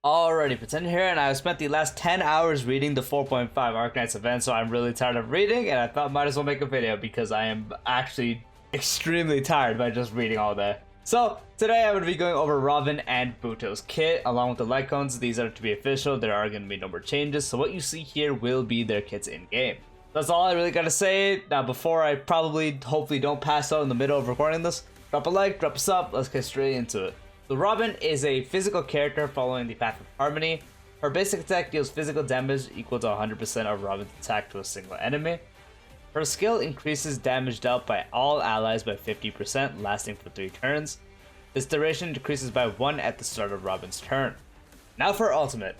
Alrighty, Pretend here, and I've spent the last 10 hours reading the 4.5 Arknights event, so I'm really tired of reading, and I thought might as well make a video because I am actually extremely tired by just reading all day. So, today I'm going to be going over Robn and Boothill's kit, along with the Lightcones. These are to be official, there are going to be no more changes, so what you see here will be their kits in-game. That's all I really got to say. Now, before I hopefully don't pass out in the middle of recording this, drop a like, drop a sub, let's get straight into it. So Robn is a physical character following the path of harmony. Her basic attack deals physical damage equal to 100% of Robn's attack to a single enemy. Her skill increases damage dealt by all allies by 50%, lasting for 3 turns. This duration decreases by 1 at the start of Robn's turn. Now for her ultimate.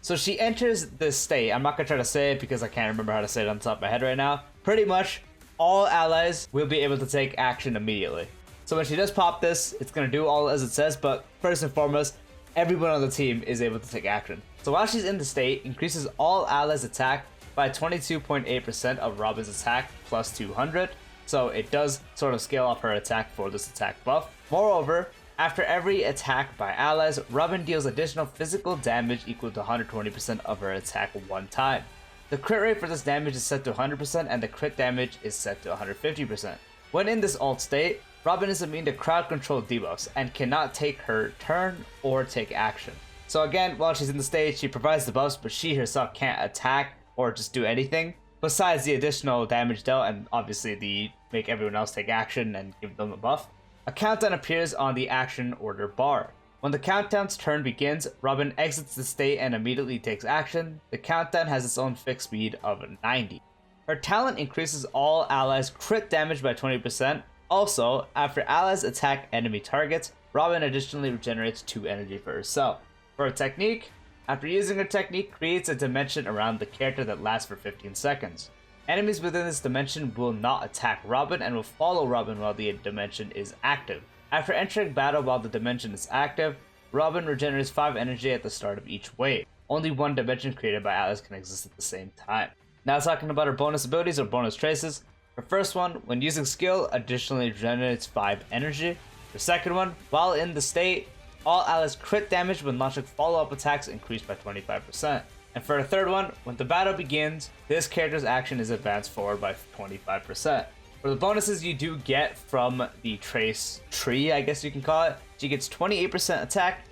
So she enters this state. I'm not going to try to say it because I can't remember how to say it on the top of my head right now. Pretty much all allies will be able to take action immediately. So when she does pop this, it's going to do all as it says, but first and foremost, everyone on the team is able to take action. So while she's in the state, increases all allies' attack by 22.8% of Robn's attack plus 200. So it does sort of scale up her attack for this attack buff. Moreover, after every attack by allies, Robn deals additional physical damage equal to 120% of her attack one time. The crit rate for this damage is set to 100% and the crit damage is set to 150%. When in this alt state, Robn is immune to crowd control debuffs and cannot take her turn or take action. So again, while she's in the stage, she provides the buffs, but she herself can't attack or just do anything besides the additional damage dealt and obviously the make everyone else take action and give them a buff. A countdown appears on the action order bar. When the countdown's turn begins, Robn exits the state and immediately takes action. The countdown has its own fixed speed of 90. Her talent increases all allies' crit damage by 20%. Also, after allies attack enemy targets, Robn additionally regenerates 2 energy for herself. For her technique, after using her technique, creates a dimension around the character that lasts for 15 seconds. Enemies within this dimension will not attack Robn and will follow Robn while the dimension is active. After entering battle while the dimension is active, Robn regenerates 5 energy at the start of each wave. Only one dimension created by allies can exist at the same time. Now talking about her bonus abilities or bonus traces. Her first one, when using skill, additionally regenerates 5 energy. The second one, while in the state, all allies crit damage when launching follow-up attacks increased by 25%. And for the third one, when the battle begins, this character's action is advanced forward by 25%. For the bonuses you do get from the trace tree, I guess you can call it, she gets 28% attack,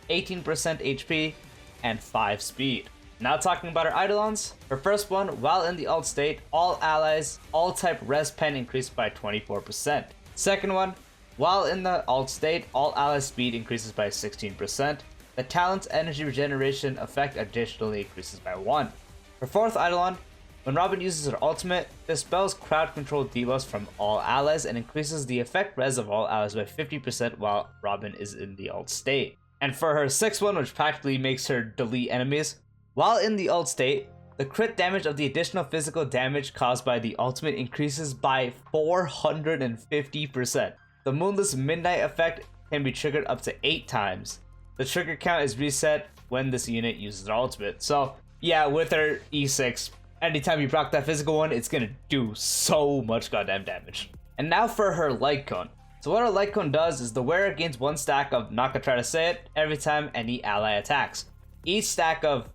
18% HP, and 5 speed. Now talking about her Eidolons, her first one, while in the alt state, all allies, all type res pen increased by 24%. Second one, while in the alt state, all allies speed increases by 16%. The talent's energy regeneration effect additionally increases by 1. Her fourth Eidolon, when Robn uses her ultimate, dispels crowd control debuffs from all allies and increases the effect res of all allies by 50% while Robn is in the alt state. And for her sixth one, which practically makes her delete enemies, while in the alt state, the crit damage of the additional physical damage caused by the ultimate increases by 450%. The Moonless Midnight effect can be triggered up to 8 times. The trigger count is reset when this unit uses their ultimate. So yeah, with her E6, anytime you proc that physical one, it's gonna do so much goddamn damage. And now for her Lightcone. So what her Lightcone does is the wearer gains 1 stack of, not gonna try to say it, every time any ally attacks. Each stack of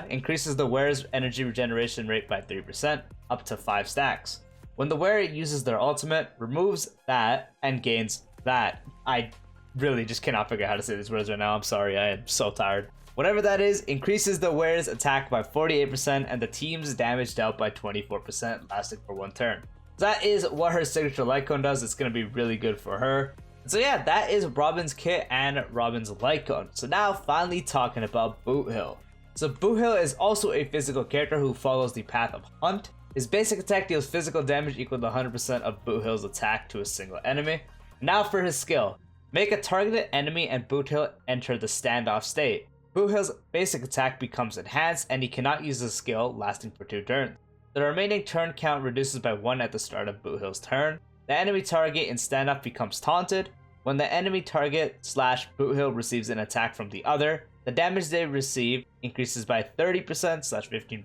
increases the wearer's energy regeneration rate by 3%, up to 5 stacks. When the wearer uses their ultimate, removes that, and gains that. I really just cannot figure out how to say these words right now, I'm sorry, I am so tired. Whatever that is, increases the wearer's attack by 48% and the team's damage dealt by 24%, lasting for 1 turn. So that is what her signature Lightcone does, it's going to be really good for her. So yeah, that is Robn's kit and Robn's Lightcone. So now finally talking about Boothill. So Boothill is also a physical character who follows the path of Hunt. His basic attack deals physical damage equal to 100% of Boothill's attack to a single enemy. Now for his skill. Make a targeted enemy and Boothill enter the standoff state. Boothill's basic attack becomes enhanced and he cannot use his skill, lasting for 2 turns. The remaining turn count reduces by 1 at the start of Boothill's turn. The enemy target in standoff becomes taunted. When the enemy target / Boothill receives an attack from the other, the damage they receive increases by 30% /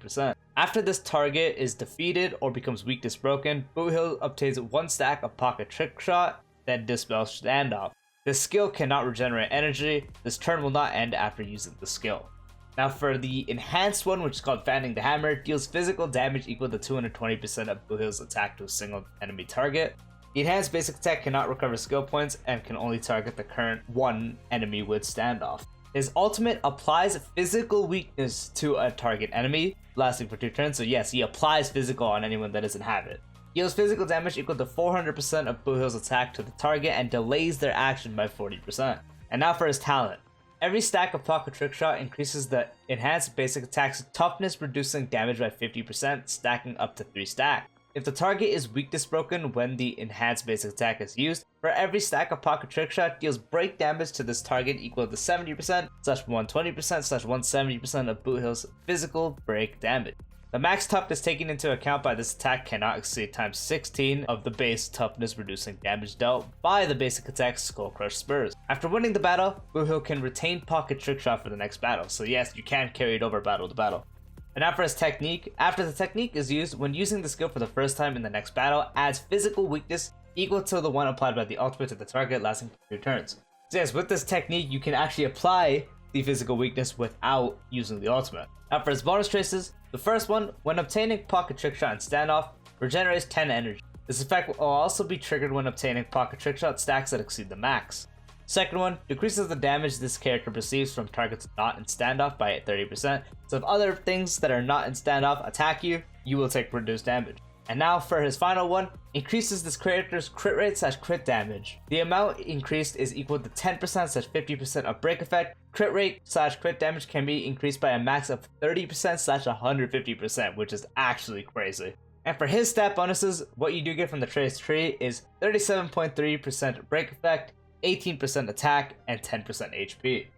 15%. After this target is defeated or becomes weakness broken, Boothill obtains 1 stack of pocket trick shot, then dispels standoff. This skill cannot regenerate energy. This turn will not end after using the skill. Now for the enhanced one, which is called Fanning the Hammer, deals physical damage equal to 220% of Boothill's attack to a single enemy target. The enhanced basic attack cannot recover skill points and can only target the current one enemy with standoff. His ultimate applies physical weakness to a target enemy, lasting for 2 turns, so yes, he applies physical on anyone that doesn't have it. Deals physical damage equal to 400% of Boothill's attack to the target and delays their action by 40%. And now for his talent. Every stack of Pocket Trick Shot increases the enhanced basic attack's toughness, reducing damage by 50%, stacking up to 3 stacks. If the target is weakness broken when the enhanced basic attack is used, for every stack of Pocket Trick Shot deals break damage to this target equal to 70%, /120%, /170% of Boothill's physical break damage. The max toughness taken into account by this attack cannot exceed times 16 of the base toughness, reducing damage dealt by the basic attack's Skull Crush Spurs. After winning the battle, Boothill can retain Pocket Trick Shot for the next battle, so yes, you can carry it over battle to battle. And now for his technique. After the technique is used, when using the skill for the first time in the next battle, adds physical weakness equal to the one applied by the ultimate to the target, lasting for 2 turns. So yes, with this technique, you can actually apply the physical weakness without using the ultimate. Now for his bonus traces, the first one, when obtaining Pocket Trick Shot and Standoff, regenerates 10 energy. This effect will also be triggered when obtaining Pocket Trick Shot stacks that exceed the max. Second one, decreases the damage this character receives from targets not in standoff by 30%, so if other things that are not in standoff attack you, you will take reduced damage. And now for his final one, increases this character's crit rate / crit damage. The amount increased is equal to 10% / 50% of break effect. Crit rate / crit damage can be increased by a max of 30% / 150%, which is actually crazy. And for his stat bonuses, what you do get from the trace tree is 37.3% break effect, 18% attack, and 10% HP.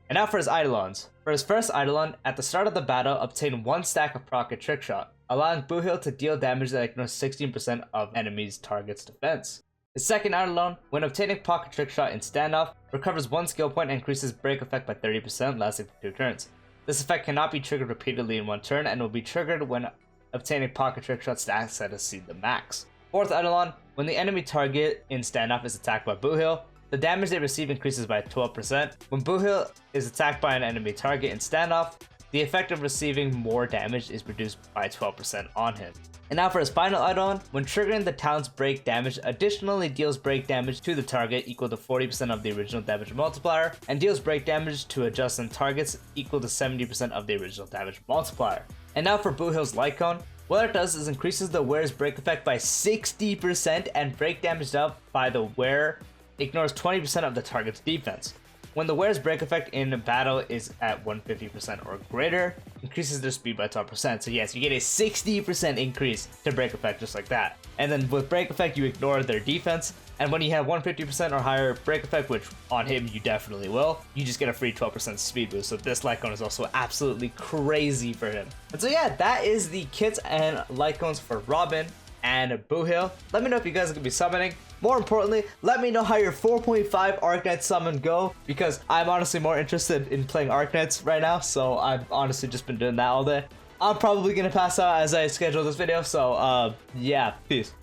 And now for his Eidolons. For his first Eidolon, at the start of the battle, obtain 1 stack of Pocket Trick Shot, allowing Boothill to deal damage that ignores 16% of enemies' target's defense. His second Eidolon, when obtaining Pocket Trick Shot in standoff, recovers 1 skill point and increases break effect by 30%, lasting for 2 turns. This effect cannot be triggered repeatedly in 1 turn and will be triggered when obtaining Pocket Trick Shot stacks that exceed the max. Fourth Eidolon, when the enemy target in standoff is attacked by Boothill, the damage they receive increases by 12%. When Boothill is attacked by an enemy target in standoff, the effect of receiving more damage is reduced by 12% on him. And now for his final Eidolon, when triggering the talent's break damage, additionally deals break damage to the target equal to 40% of the original damage multiplier, and deals break damage to adjacent targets equal to 70% of the original damage multiplier. And now for Boothill's Lightcone. What it does is increases the wearer's break effect by 60% and break damage dealt by the wearer ignores 20% of the target's defense. When the wearer's break effect in battle is at 150% or greater, increases their speed by 12%. So yes, you get a 60% increase to break effect just like that. And then with break effect, you ignore their defense. And when you have 150% or higher break effect, which on him you definitely will, you just get a free 12% speed boost. So this Lightcone is also absolutely crazy for him. And so yeah, that is the kits and Lightcones for Robn and Boothill. Let me know if you guys are gonna be summoning. More importantly, let me know how your 4.5 Arknight summon go, because I'm honestly more interested in playing Arknights right now, so I've honestly just been doing that all day. I'm probably gonna pass out as I schedule this video, so yeah, peace.